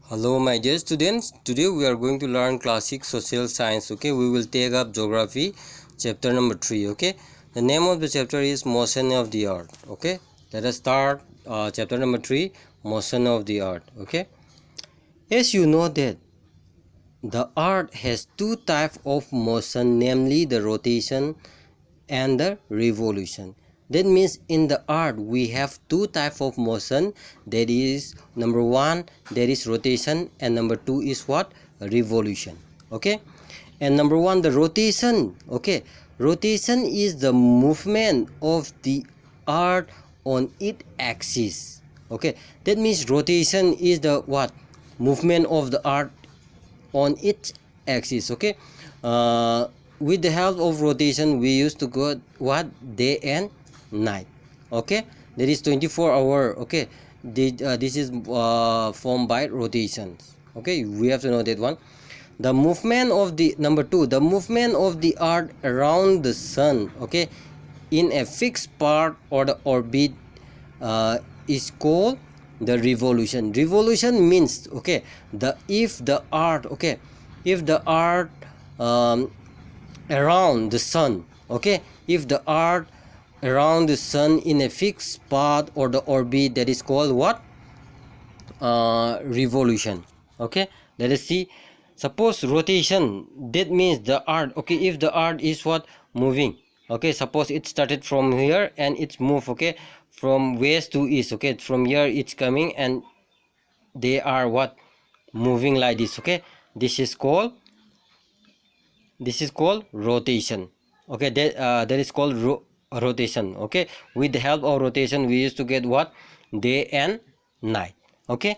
Hello my dear students, today we are going to learn classic social science. Okay, we will take up geography chapter number 3. Okay, the name of the chapter is motion of the earth. Okay, let us start chapter number 3, motion of the earth. Okay, as you know that the earth has two types of motion, namely the rotation and the revolution. That means in the earth we have two types of motion. That is, number one, there is rotation, and number two is what? Revolution. Okay, and number one, the rotation. Okay, rotation is the movement of the earth on its axis. Okay, that means rotation is the what? Movement of the earth on its axis. Okay, with the help of rotation we used to go what? Day and night. Okay, there is 24-hour. Okay, this is formed by rotations. Okay, we have to know that one. The movement of the number two, the movement of the earth around the sun, okay, in a fixed part or the orbit is called the revolution. Revolution means, okay, if the earth, okay, if the earth around the sun, okay, if the earth around the sun in a fixed path or the orbit, that is called what? Revolution. Okay, let us see. Suppose rotation, that means the earth, okay, if the earth is what? Moving. Okay, suppose it started from here and it's moved, okay, from west to east. Okay, from here it's coming and they are what? Moving like this. Okay, this is called rotation. Okay, that is called rotation. Okay, with the help of rotation we used to get what? Day and night. Okay,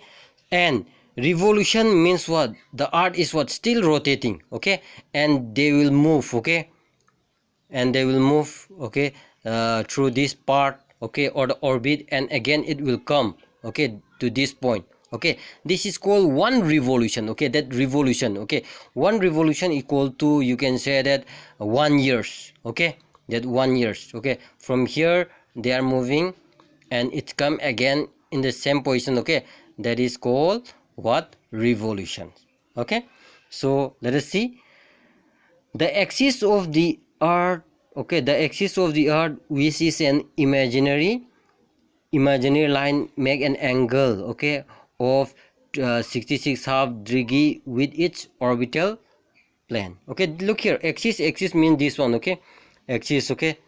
and revolution means what? The earth is what? Still rotating. Okay, and they will move. Okay, and they will move, okay, through this part, okay, or the orbit, and again it will come, okay, to this point. Okay, this is called one revolution. Okay, that revolution, okay, one revolution equal to, you can say that, 1 years. Okay, that 1 years. Okay, from here they are moving and it come again in the same position. Okay, that is called what? Revolution. Okay, so let us see the axis of the earth. Okay, the axis of the earth, which is an imaginary line, make an angle, okay, of 66.5 degree with its orbital plane. Okay, look here, axis means this one. Okay, axis. Okay,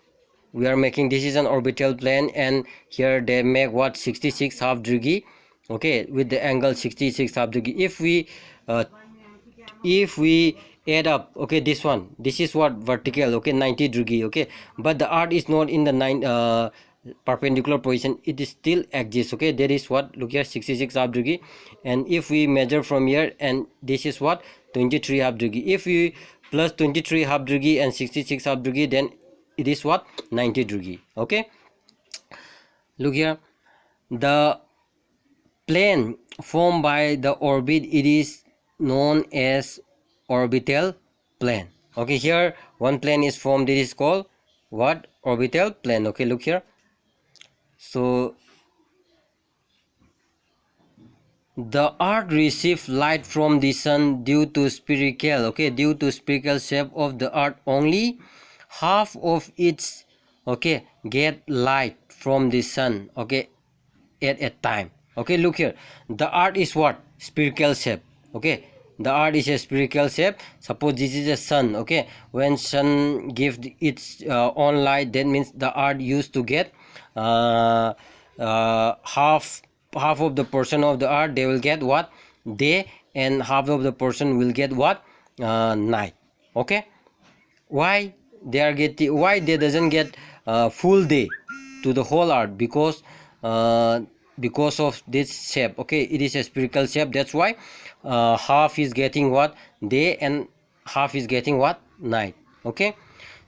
we are making, this is an orbital plane, and here they make what? 66.5 degree. Okay, with the angle 66.5 degree. If we add up, okay, this one, this is what? Vertical. Okay, 90 degree. Okay, but the earth is not in the perpendicular position, it is still exists. Okay, there is what? Look here, 66.5 degree, and if we measure from here, and this is what? 23.5 degree. If we plus 23.5 degree and 66.5 degree, then it is what? 90 degree. Okay, look here, the plane formed by the orbit, it is known as orbital plane. Okay, here one plane is formed, it is called what? Orbital plane. Okay, look here. So the earth receives light from the sun due to spherical, okay, due to spherical shape of the earth. Only half of its, okay, get light from the sun, okay, at a time. Okay, look here, the earth is what? Spherical shape. Okay, the earth is a spherical shape. Suppose this is a sun. Okay, when sun gives its own light, that means the earth used to get half of the portion of the earth, they will get what? Day, and half of the portion will get what? Night. Okay, why they are getting, why they doesn't get full day to the whole earth? Because of this shape. Okay, it is a spherical shape, that's why half is getting what? Day, and half is getting what? Night. Okay,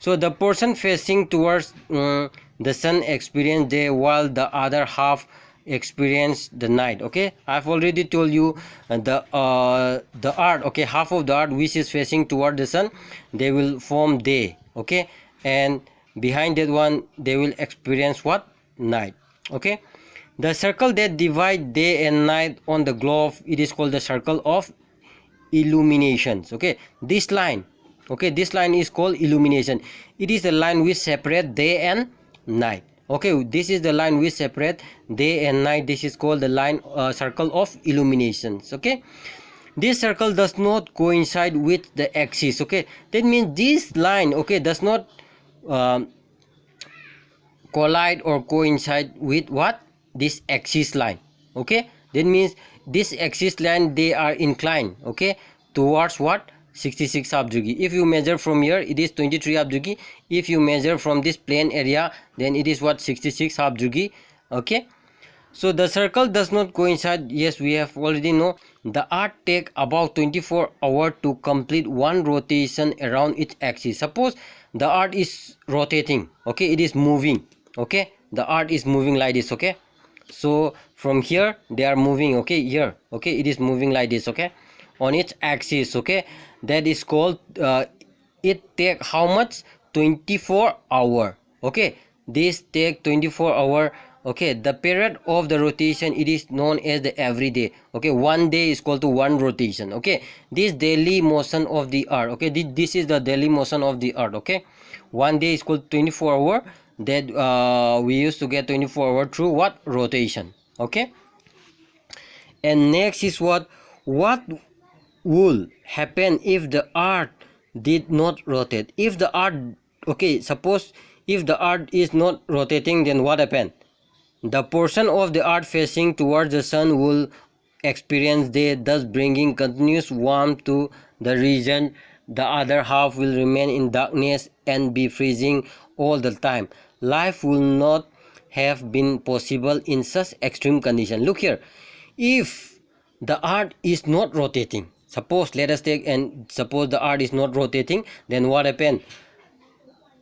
so the person facing towards the sun experience day, while the other half experience the night. Okay, I've already told you the earth, okay, half of the earth which is facing toward the sun, they will form day. Okay, and behind that one they will experience what? Night. Okay, The circle that divides day and night on the globe, it is called the circle of illuminations. Okay, this line, okay, this line is called illumination. It is the line which separate day and night. Okay, this is the line which separate day and night. This is called the line circle of illuminations. Okay, this circle does not coincide with the axis. Okay, that means this line, okay, does not collide or coincide with what, this axis line. Okay, that means this axis line, they are inclined, okay, towards what, 66 half degree. If you measure from here, it is 23 half degree. If you measure from this plane area, then it is what, 66 half degree. Okay, so the circle does not coincide. Yes, we have already know. The earth take about 24 hours to complete one rotation around its axis. Suppose the earth is rotating, okay, it is moving, okay, the earth is moving like this. Okay, so from here they are moving, okay, here, okay, it is moving like this, okay, on its axis. Okay, that is called it take how much, 24 hour. Okay, this take 24 hour. Okay, the period of the rotation, it is known as the everyday. Okay, one day is called to one rotation. Okay, this daily motion of the earth, okay, this is the daily motion of the earth. Okay, one day is called 24 hour. That we used to get 24 hour through what, rotation. Okay, and next is what will happen if the earth did not rotate? If the earth, okay, suppose if the earth is not rotating, then what happened? The portion of the earth facing towards the sun will experience day, thus bringing continuous warmth to the region. The other half will remain in darkness and be freezing all the time. Life will not have been possible in such extreme condition. Look here, if the earth is not rotating, suppose, let us take, and suppose the earth is not rotating, then what happened?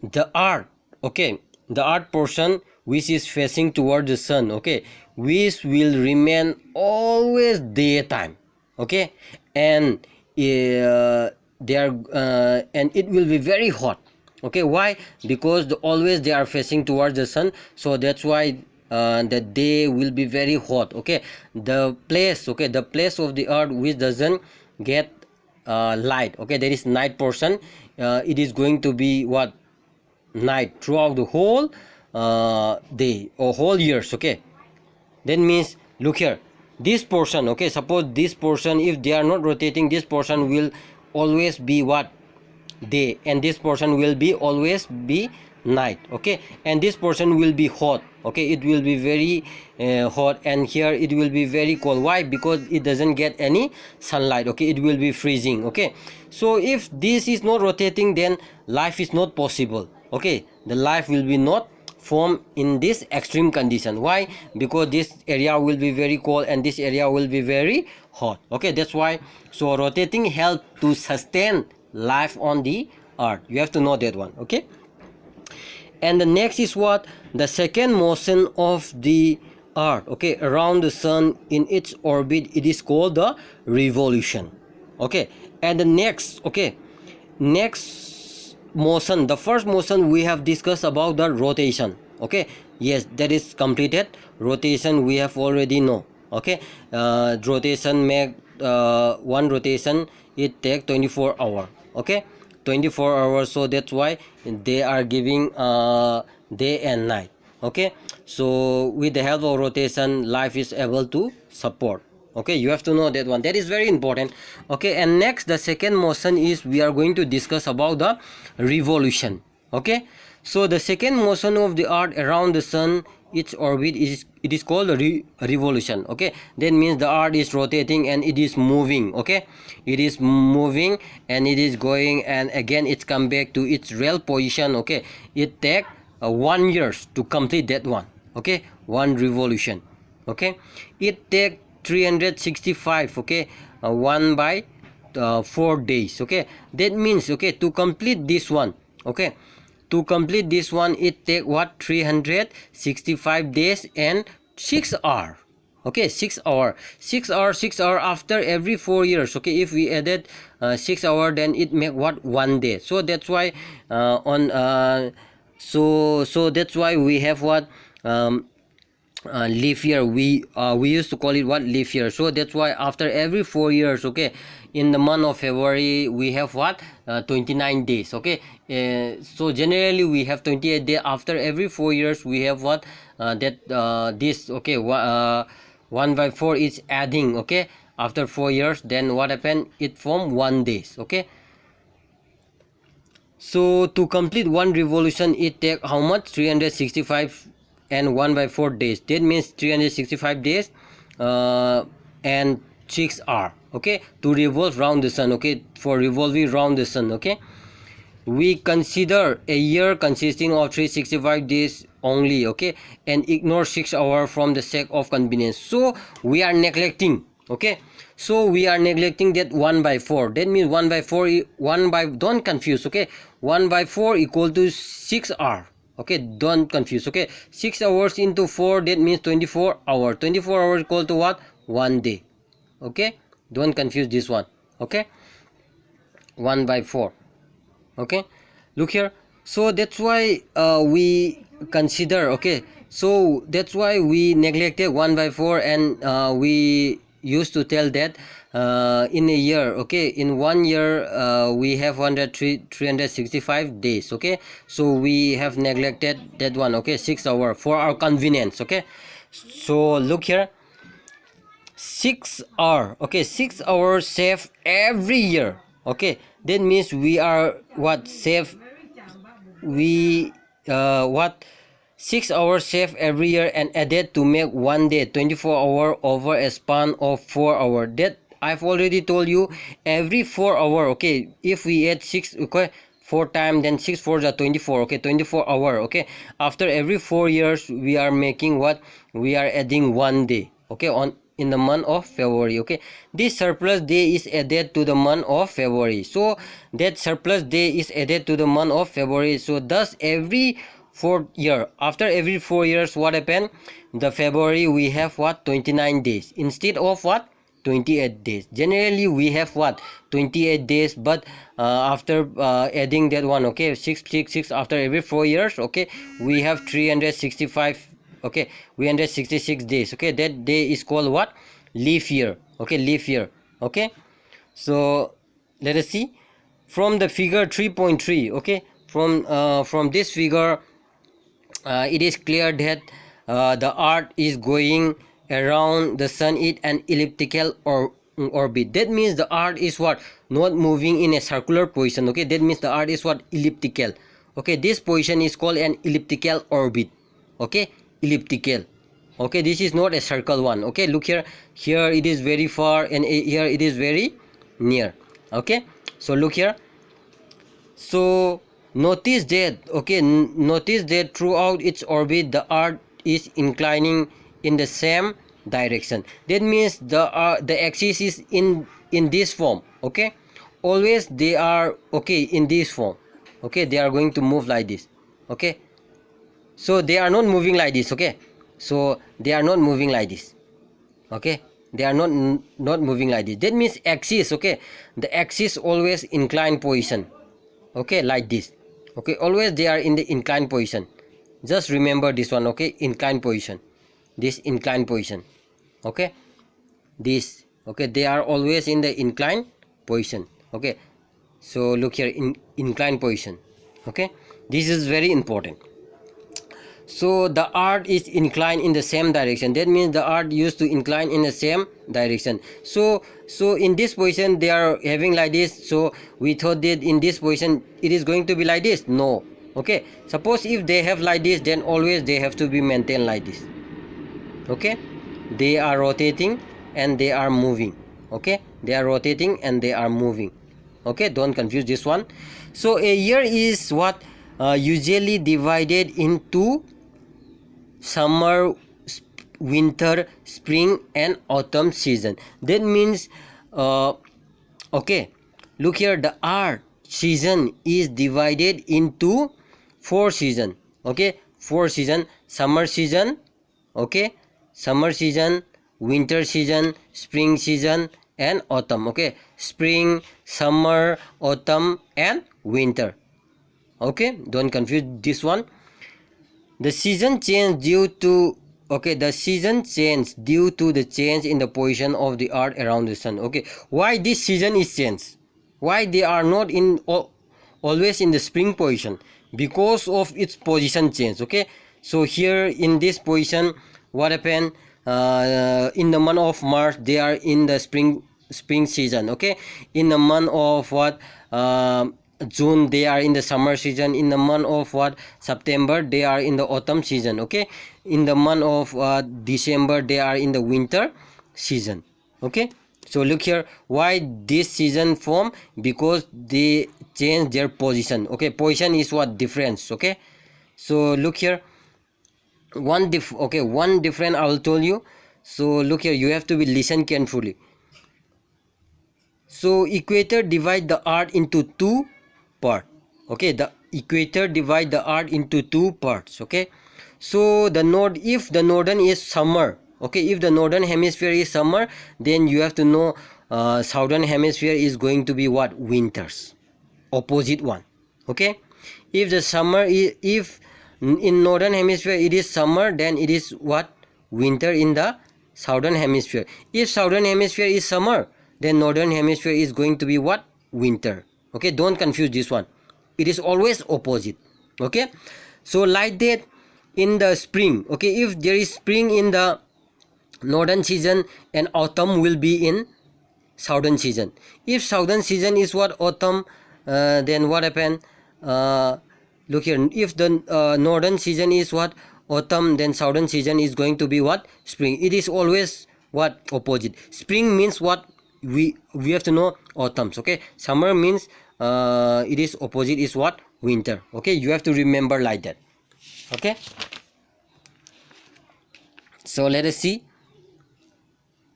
The earth, okay, the earth portion which is facing towards the sun, okay, which will remain always daytime. Okay, and they are and it will be very hot. Okay, why? Because always they are facing towards the sun, so that's why the day will be very hot. Okay, the place, okay, the place of the earth which doesn't get light, okay, there is night portion, it is going to be what, night throughout the whole day or whole years. Okay, that means, look here, this portion, okay, suppose this portion, if they are not rotating, this portion will always be what, day, and this portion will be always be night. Okay, and this portion will be hot. Okay, it will be very hot, and here it will be very cold. Why? Because it doesn't get any sunlight. Okay, it will be freezing. Okay, so if this is not rotating, then life is not possible. Okay, the life will be not form in this extreme condition. Why? Because this area will be very cold and this area will be very hot. Okay, that's why, so rotating help to sustain life on the earth. You have to know that one. Okay, and the next is what, the second motion of the earth, okay, around the sun in its orbit, it is called the revolution. Okay, and the next, okay, next motion, the first motion we have discussed about the rotation. Okay, yes, that is completed. Rotation we have already know. Okay, rotation make one rotation, it take 24 hours. Okay, 24 hours, so that's why they are giving day and night. Okay, so with the help of rotation, life is able to support. Okay, you have to know that one, that is very important. Okay, and next, the second motion is we are going to discuss about the revolution. Okay, so the second motion of the earth around the sun, its orbit, is it is called a revolution. Okay, that means the earth is rotating and it is moving. Okay, it is moving and it is going, and again it's come back to its real position. Okay, it take 1 year to complete that one. Okay, one revolution. Okay, it take 365. Okay, 1 by 4 days. Okay, that means, okay, to complete this one, okay, to complete this one, it take what, 365 days and 6 hours. Okay, 6 hours, 6 hours, 6 hours after every 4 years. Okay, if we added 6 hours, then it make what, 1 day. So that's why so that's why we have what, leaf year. We used to call it what, leaf year. So that's why after every 4 years, okay, in the month of February we have what, 29 days, okay. So generally we have 28 days. After every 4 years we have what, this, okay, 1 by 4 is adding, okay, after 4 years, then what happened, it form 1 days, okay. So to complete one revolution it take how much, 365 and 1 by 4 days. That means 365 days and 6 hours, okay, to revolve round the sun, okay, for revolving round the sun, okay. We consider a year consisting of 365 days only, okay, and ignore 6 hours from the sake of convenience. So we are neglecting, okay, so we are neglecting that 1 by 4. That means 1 by 4, don't confuse, okay, 1 by 4 equal to 6 hours, okay, don't confuse, okay. 6 hours into 4, that means 24 hours. 24 hours equal to what, 1 day, okay, don't confuse this one, okay. 1 by 4, okay, look here. So that's why we consider, okay, so that's why we neglected 1 by 4, and we used to tell that in a year, okay, in 1 year we have 365 days, okay. So we have neglected that one, okay, 6 hours for our convenience, okay. So look here, 6 hours, okay, 6 hours save every year, okay. That means we are what, save, we what, 6 hours save every year and added to make 1 day, 24 hours over a span of 4 hours. That I've already told you, every 4 hours, okay, if we add 6, okay, 4 times, then 6 4s are 24, okay, 24 hours, okay. After every 4 years we are making what, we are adding 1 day, okay, on in the month of February, okay. This surplus day is added to the month of February, so that surplus day is added to the month of February. So thus every 4th year, after every 4 years, what happened, the February we have what, 29 days instead of what, 28 days. Generally we have what, 28 days, but after adding that one, okay, 666 after every 4 years, okay, we have 365, okay, 366 days, okay. That day is called what, leap year, okay, leap year, okay. So let us see from the figure 3.3, okay, from this figure it is clear that the earth is going around the sun in an elliptical orbit. That means the earth is what, not moving in a circular position, okay. That means the earth is what, elliptical, okay. This position is called an elliptical orbit, okay, elliptical, okay. This is not a circle one, okay. Look here, here it is very far and here it is very near, okay. So look here, so notice that, okay, notice that throughout its orbit the earth is inclining in the same direction. That means the axis is in this form, okay. Always they are, okay, in this form, okay. They are going to move like this, okay. So they are not moving like this, okay. So they are not moving like this, okay. They are not moving like this. That means axis, okay, the axis always inclined position, okay, like this, okay. Always they are in the inclined position. Just remember this one, okay, inclined position, this inclined position, okay, this, okay, they are always in the inclined position, okay. So look here, in inclined position, okay. This is very important. So the earth is inclined in the same direction. That means the earth used to incline in the same direction. So in this position they are having like this. So we thought that in this position it is going to be like this. No, okay. Suppose if they have like this, then always they have to be maintained like this, okay. They are rotating and they are moving, okay. They are rotating and they are moving, okay. Don't confuse this one. So a year is what, usually divided into summer, winter, spring and autumn season. That means okay, look here, the earth season is divided into 4 season, okay. 4 season: summer season, okay, summer season, winter season, spring season and autumn, okay. Spring, summer, autumn and winter, okay. Don't confuse this one. The season change due to okay, the season change due to the change in the position of the earth around the sun. Okay, why this season is changed? Why they are not in always in the spring position? Because of its position change. Okay, so here in this position, what happened, in the month of March they are in the spring season. Okay, in the month of what, June they are in the summer season. In the month of what, September they are in the autumn season. Okay, in the month of December they are in the winter season. Okay, so look here, why this season form? Because they change their position. Okay, position is what, difference. Okay, so look here, one different I will tell you. So look here, you have to be listen carefully. So equator divide the earth into two parts. Okay, the equator divide the earth into two parts. Okay, so if the northern is summer, okay, if the northern hemisphere is summer, then you have to know southern hemisphere is going to be what, winters, opposite one. Okay, if the summer is, if in northern hemisphere it is summer, then it is what, winter in the southern hemisphere. If southern hemisphere is summer, then northern hemisphere is going to be what, winter. Okay, don't confuse this one, it is always opposite. Okay, so like that in the spring. Okay, if there is spring in the northern season and autumn will be in southern season. If southern season is what, autumn, then what happen, look here, if the northern season is what, autumn, then southern season is going to be what, spring. It is always what, opposite. Spring means what, we have to know autumns. Okay, summer means it is opposite is what, winter. Okay, you have to remember like that. Okay, so let us see,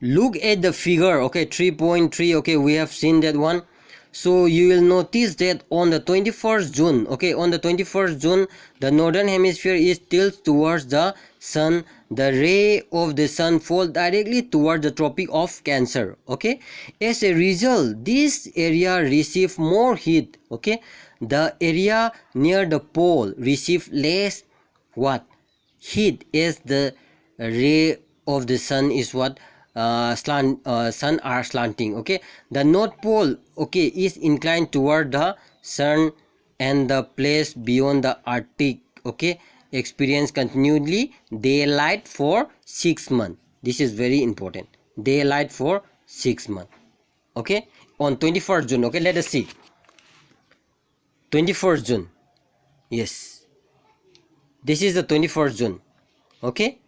look at the figure. Okay, 3.3. okay, we have seen that one. So you will notice that on the 21st June, okay, on the 21st June, the northern hemisphere is tilted towards the sun. The ray of the sun fall directly towards the Tropic of Cancer. Okay, as a result, this area receive more heat. Okay, the area near the pole receive less what, heat, as the ray of the sun is what, sun are slanting. Okay, the north pole, okay, is inclined toward the sun, and the place beyond the Arctic, okay, experience continually daylight for 6 months. This is very important, daylight for 6 months. Okay, on 21st June. Okay, let us see, 21st June, yes, this is the 21st June. Okay,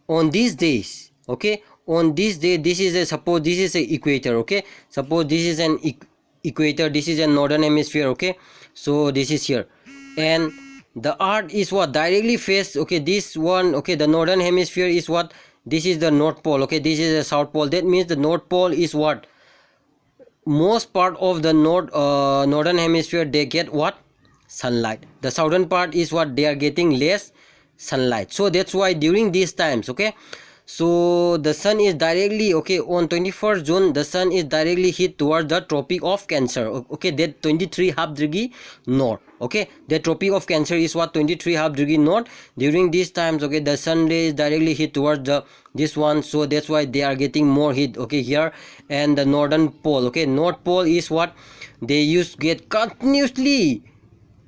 on these days, okay, on this day, this is a, suppose this is a equator. Okay, suppose this is an equator, this is a northern hemisphere. Okay, so this is here, and the earth is what, directly face, okay, this one. Okay, the northern hemisphere is what, this is the north pole. Okay, this is the south pole. That means the north pole is what, most part of the northern hemisphere they get what, sunlight. The southern part is what, they are getting less sunlight. So that's why during these times, okay, so the sun is directly, okay, on 21st June the sun is directly hit towards the Tropic of Cancer. Okay, that 23.5 degree north. Okay, the Tropic of Cancer is what, 23.5 degree north. During these times, okay, the sun ray is directly hit towards the this one, so that's why they are getting more heat. Okay, here, and the northern pole, okay, north pole is what, they used to get continuously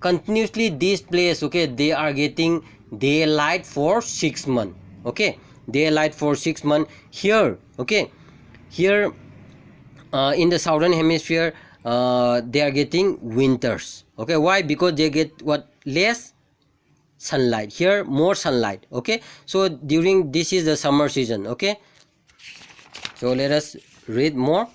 this place. Okay, they are getting daylight for 6 months. Okay, daylight for 6 months here. Okay, here in the southern hemisphere they are getting winters. Okay, why? Because they get what, less sunlight. Here more sunlight. Okay, so during this is the summer season. Okay, so let us read more.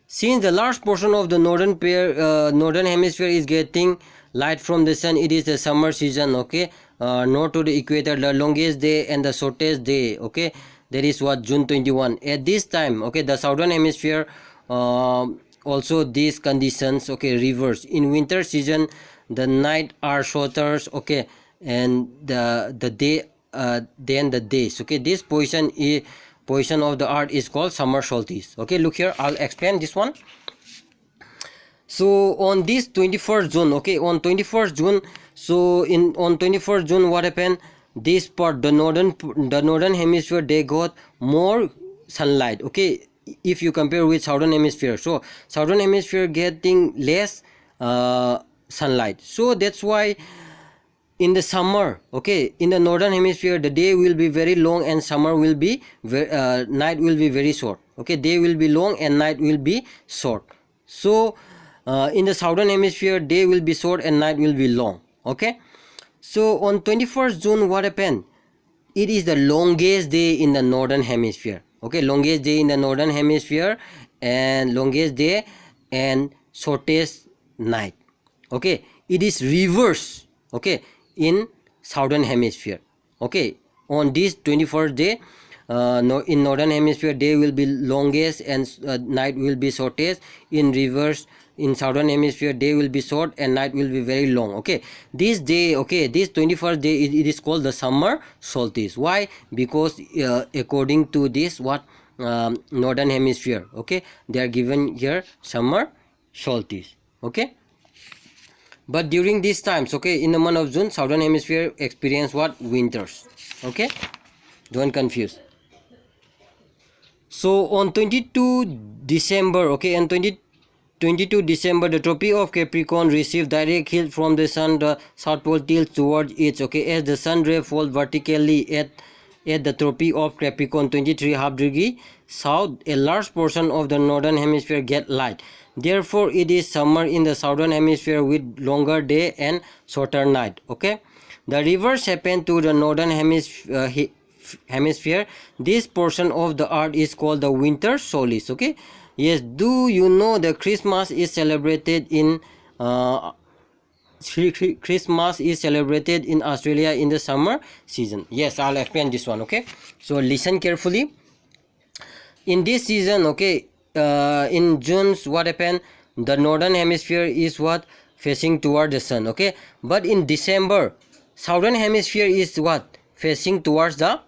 Since the large portion of the northern hemisphere is getting light from the sun, it is the summer season. Okay, north to the equator, the longest day and the shortest day. Okay, that is what, June 21. At this time, okay, the southern hemisphere also these conditions, okay, reverse. In winter season the night are shorter. Okay, and the day then the days. Okay, this position of the earth is called summer solstice. Okay, look here, I'll explain this one. So on this 21st June, okay, on 21st June, so on 21st June what happened, this part, the northern hemisphere, they got more sunlight. Okay, if you compare with southern hemisphere, so southern hemisphere getting less sunlight. So that's why in the summer, okay, in the northern hemisphere, the day will be very long and summer will be night will be very short. Okay, day will be long and night will be short. So in the southern hemisphere, day will be short and night will be long. Okay, so on 21st June, what happened? It is the longest day in the northern hemisphere. Okay, longest day in the northern hemisphere and longest day and shortest night. Okay, it is reverse. Okay, in southern hemisphere. Okay, on this 21st day, in northern hemisphere, day will be longest and night will be shortest. In reverse, in southern hemisphere, day will be short and night will be very long. Okay, this day, okay, this 21st day, it is called the summer solstice. Why? Because according to this, what northern hemisphere, okay, they are given here summer solstice. Okay, but during these times, okay, in the month of June, southern hemisphere experience what? Winters. Okay, don't confuse. So on 22 December, okay, and 22 December, the tropic of Capricorn receive direct heat from the sun. The south pole tilts towards it. Okay, as the sun ray falls vertically at the tropic of Capricorn 23.5 degree south, a large portion of the northern hemisphere get light. Therefore, it is summer in the southern hemisphere with longer day and shorter night. Okay, the reverse happened to the northern hemisphere. This portion of the earth is called the winter solstice. Okay, yes, do you know the Christmas is celebrated in Christmas is celebrated in Australia in the summer season? Yes, I'll explain this one. Okay, so listen carefully. In this season, okay, in June, what happened? The northern hemisphere is what? Facing toward the sun. Okay, but in December, southern hemisphere is what? Facing towards the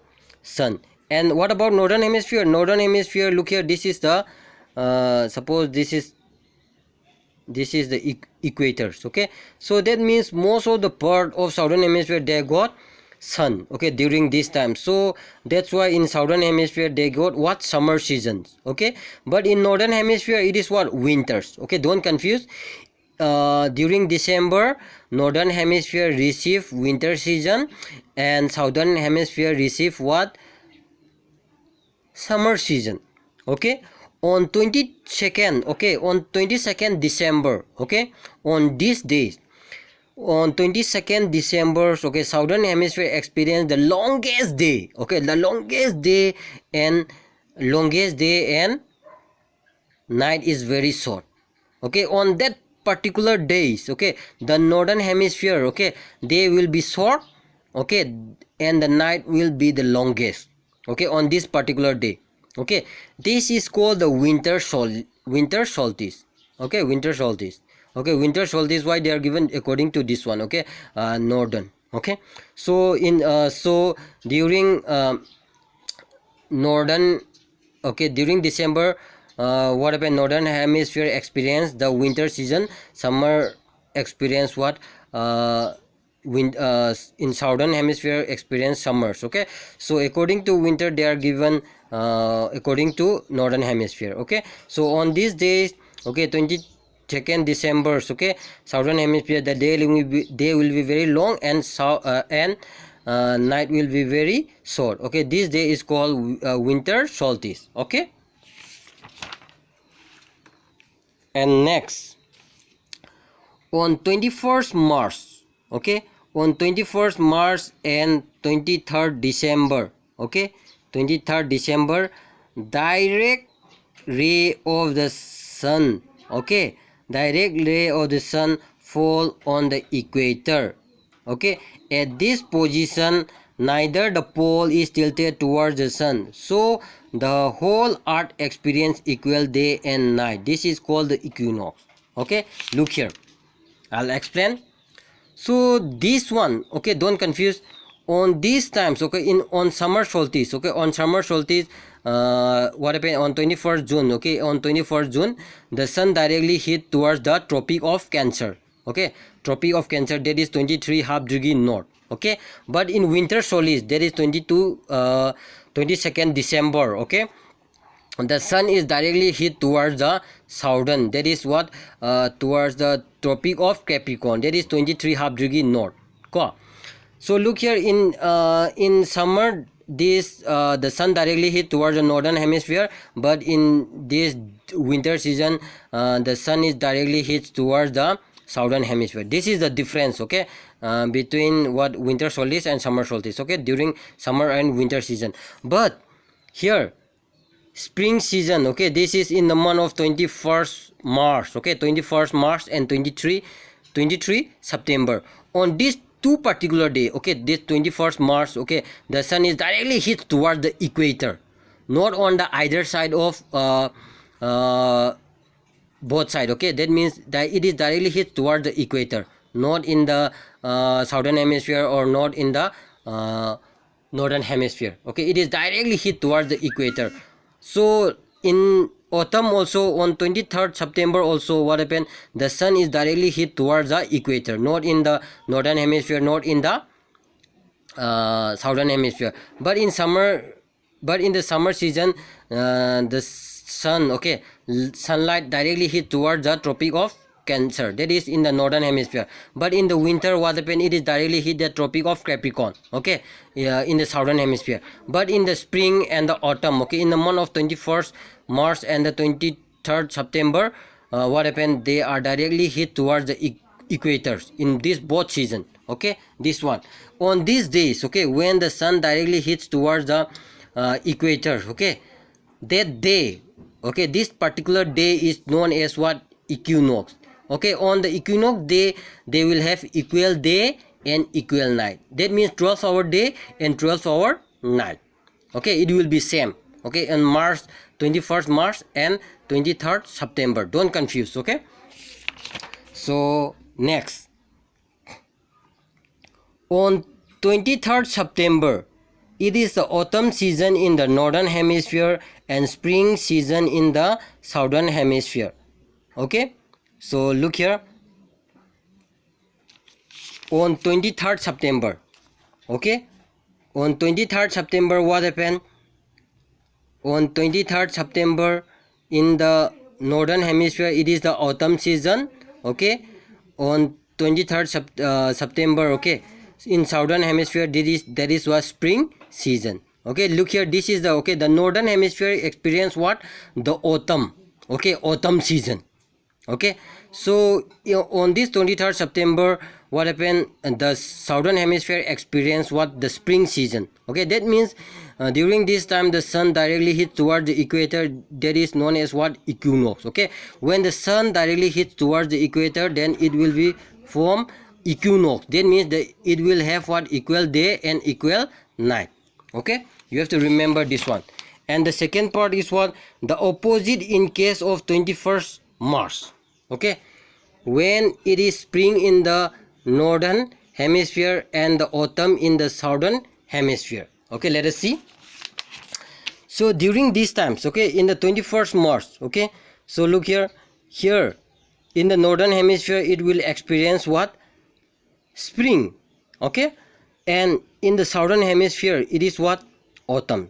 sun. And what about northern hemisphere? Northern hemisphere, look here, this is the suppose this is the equators. Okay, so that means most of the part of southern hemisphere, they got sun, okay, during this time. So that's why in southern hemisphere they got what? Summer seasons. Okay, but in northern hemisphere it is what? Winters. Okay, don't confuse. During December, northern hemisphere receive winter season and southern hemisphere receive what? Summer season. Okay, on 22nd, okay, on 22nd December, okay, on these days, on 22nd December, okay, southern hemisphere experience the longest day. Okay, the longest day and night is very short. Okay, on that particular days, okay, the northern hemisphere, okay, they will be short, okay, and the night will be the longest. Okay, on this particular day. Okay, this is called the winter solstice. Okay, winter solstice. Okay, winter solstice, why they are given according to this one? Okay, northern. Okay, so in during northern, okay, during December, what happened? Northern hemisphere experience the winter season, summer experience what? In southern hemisphere experience summers. Okay, so according to winter, they are given according to northern hemisphere. Okay, so on these days, okay, 22nd December, okay, southern hemisphere, the day will be very long and night will be very short. Okay, this day is called winter solstice. Okay, and next, on 21st March, okay, on 21st March and 23rd December, okay, 23rd December, direct ray of the sun, okay, direct ray of the sun fall on the equator. Okay, at this position, neither the pole is tilted towards the sun, so the whole earth experience equal day and night. This is called the equinox. Okay, look here, I'll explain. So this one, okay, don't confuse. On these times, okay, on summer solstice, okay, on summer solstice, what happened on 21st June? Okay, on 21st June, the sun directly hit towards the tropic of Cancer. okay, Tropic of Cancer, that is 23.5 degree north, okay. But in winter solstice, that is 22nd December, okay, the sun is directly hit towards the southern, that is what, towards the Tropic of Capricorn, that is 23.5 degree north. So look here, in summer, this the sun directly hit towards the northern hemisphere, but in this winter season, the sun is directly hit towards the southern hemisphere. This is the difference, okay, between what winter solstice and summer solstice, okay, during summer and winter season. But here, spring season, okay, this is in the month of 21st March, okay, 21st March and 23 September. On this two particular day, okay, this 21st March, okay, the sun is directly hit towards the equator, not on the either side of both side, okay. That means that it is directly hit towards the equator, not in the southern hemisphere or not in the northern hemisphere, okay. It is directly hit towards the equator. So in autumn also, on 23rd September also, what happened, the sun is directly hit towards the equator, not in the northern hemisphere, not in the southern hemisphere. But in the summer season, the sun, okay, sunlight directly hit towards the Tropic of Cancer, that is in the northern hemisphere. But in the winter, what happened, it is directly hit the Tropic of Capricorn, okay, in the southern hemisphere. But in the spring and the autumn, okay, in the month of 21st March and the 23rd September, what happened, they are directly hit towards the equators in this both season, okay. This one, on these days, okay, when the sun directly hits towards the equator, okay, that day, okay, this particular day is known as what, equinox, okay. On the equinox day, they will have equal day and equal night. That means 12-hour day and 12-hour night, okay. It will be same, okay, on March 21st March and 23rd September. Don't confuse, okay. So next, on 23rd September, it is the autumn season in the northern hemisphere and spring season in the southern hemisphere, okay. So look here, on 23rd September, okay, on 23rd September, what happened, on 23rd September, in the northern hemisphere, it is the autumn season, okay. On 23rd September, okay, in southern hemisphere, that is what, spring season, okay. Look here, this is the, okay, the northern hemisphere experience what, the autumn, okay, autumn season, okay. So on this 23rd September, what happened, the southern hemisphere experience what, the spring season, okay. That means during this time, the sun directly hits towards the equator, that is known as what, equinox, okay. When the sun directly hits towards the equator, then it will be form equinox. That means that it will have what, equal day and equal night, okay. You have to remember this one. And the second part is what, the opposite in case of 21st March, okay, when it is spring in the northern hemisphere and the autumn in the southern hemisphere, okay. Let us see. So during these times, okay, in the 21st March, okay, so look here, in the northern hemisphere, it will experience what, spring, okay, and in the southern hemisphere, it is what, autumn,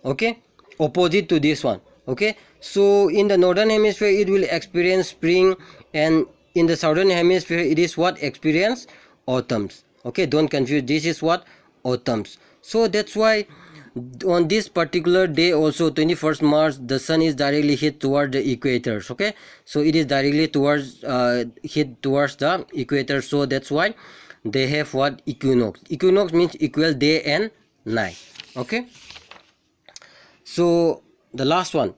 okay, opposite to this one, okay. So in the northern hemisphere, it will experience spring, and in the southern hemisphere, it is what, experience autumns, okay. Don't confuse, this is what, autumns. So that's why on this particular day also, 21st March, the sun is directly hit towards the equators, okay. So it is directly towards hit towards the equator, so that's why they have what, equinox. Equinox means equal day and night, okay. So the last one,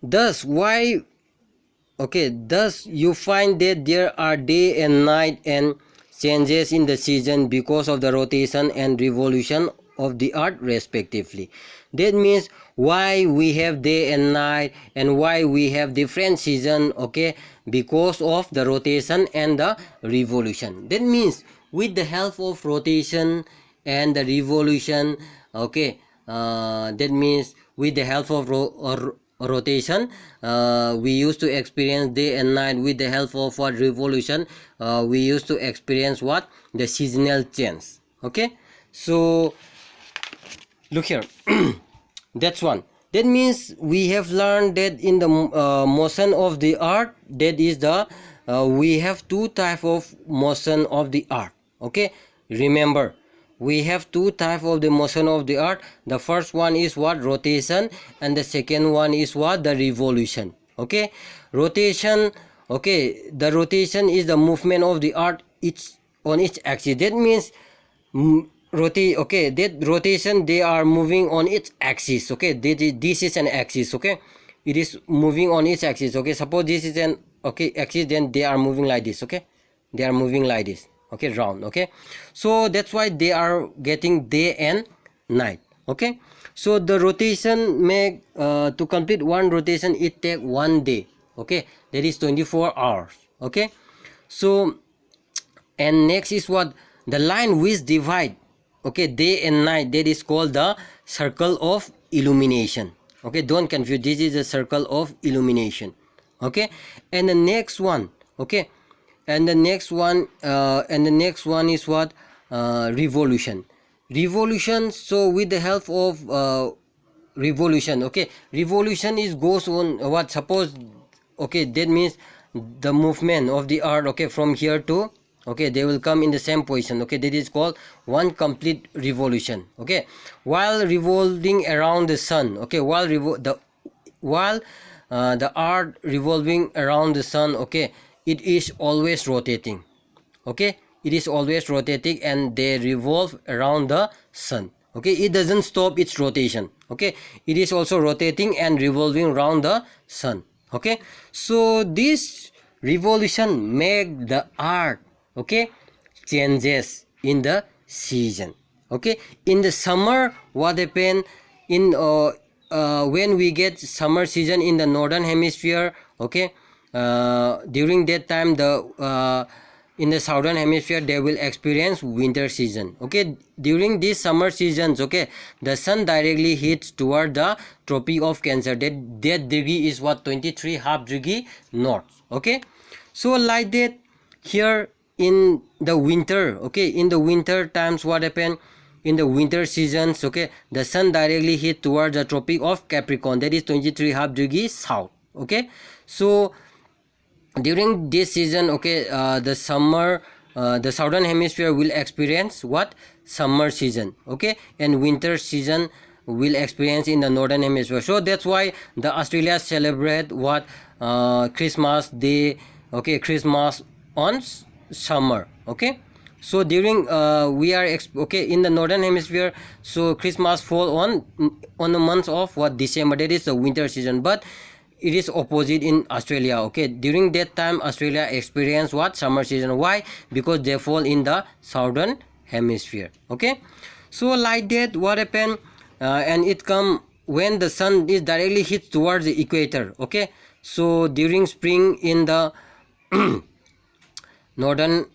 thus why, okay, thus you find that there are day and night and changes in the season because of the rotation and revolution of the earth respectively. That means why we have day and night and why we have different season, okay, because of the rotation and the revolution. That means with the help of rotation and the revolution, okay, that means with the help of rotation. We used to experience day and night. With the help of what revolution, we used to experience what the seasonal change. Okay, so look here. That's one. That means we have learned that in the motion of the earth, that is the we have two type of motion of the earth. Okay, remember, we have two type of the motion of the earth. The first one is what rotation, and the second one is what the revolution. Okay, rotation. Okay, the rotation is the movement of the earth each on its axis. That means rotate. Okay, that rotation, they are moving on its axis. Okay, this is an axis. Okay, it is moving on its axis. Okay, suppose this is an axis, then they are moving like this. Okay, they are moving like this. Okay, round. Okay, so that's why they are getting day and night. Okay, so the rotation make to complete one rotation, it take 1 day. Okay, that is 24 hours. Okay, so and next is what the line which divide, okay, day and night, that is called the circle of illumination. Okay, don't confuse, this is the circle of illumination. Okay, and the next one, okay, and the next one is what revolution. So with the help of revolution, okay, revolution is goes on what, suppose, okay, that means the movement of the earth, okay, from here to, okay, they will come in the same position. Okay, that is called one complete revolution. Okay, while revolving around the sun. Okay, while the earth revolving around the sun, okay, it is always rotating. Okay, it is always rotating, and they revolve around the sun. Okay, it doesn't stop its rotation. Okay, it is also rotating and revolving around the sun. Okay, so this revolution make the earth, okay, changes in the season. Okay, in the summer, what happen in when we get summer season in the northern hemisphere, okay, during that time the in the southern hemisphere they will experience winter season. Okay, during these summer seasons, okay, the sun directly hits toward the tropic of Cancer. That degree is what, 23.5 degree north. Okay, so like that here in the winter, okay, in the winter times, what happen in the winter seasons, okay, the sun directly hit towards the tropic of Capricorn, that is 23.5 degrees south. Okay, so during this season, okay, the summer, the southern hemisphere will experience what, summer season. Okay, and winter season will experience in the northern hemisphere. So that's why the Australia celebrate what, Christmas day. Okay, Christmas on summer. Okay, so during we are okay in the northern hemisphere, so Christmas fall on the month of what, December, that is the winter season. But it is opposite in Australia. Okay, during that time Australia experience what, summer season. Why? Because they fall in the southern hemisphere. Okay, so like that what happen, and it come when the sun is directly hits towards the equator. Okay, so during spring in the northern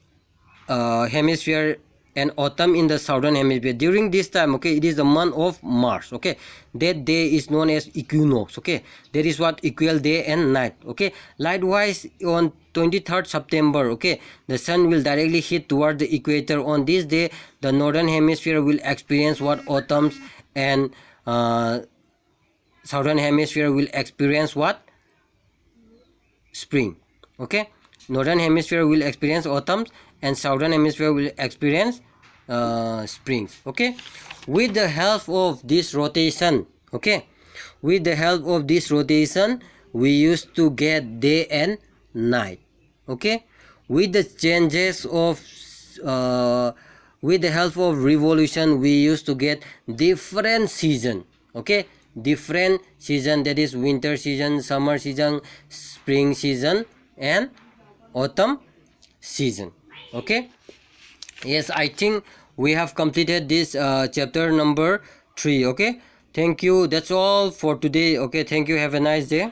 hemisphere and autumn in the southern hemisphere, during this time, okay, it is the month of March. Okay, that day is known as equinox. Okay, that is what, equal day and night. Okay, likewise on 23rd September, okay, the sun will directly hit toward the equator. On this day the northern hemisphere will experience what, autumns, and southern hemisphere will experience what, spring. Okay, northern hemisphere will experience autumns, and southern hemisphere will experience springs. Okay, with the help of this rotation, okay, with the help of this rotation we used to get day and night. Okay, with the changes of with the help of revolution we used to get different season. Okay, different season, that is winter season, summer season, spring season, and autumn season. Okay, yes, I think we have completed this chapter number 3. Okay, thank you, that's all for today. Okay, thank you, have a nice day.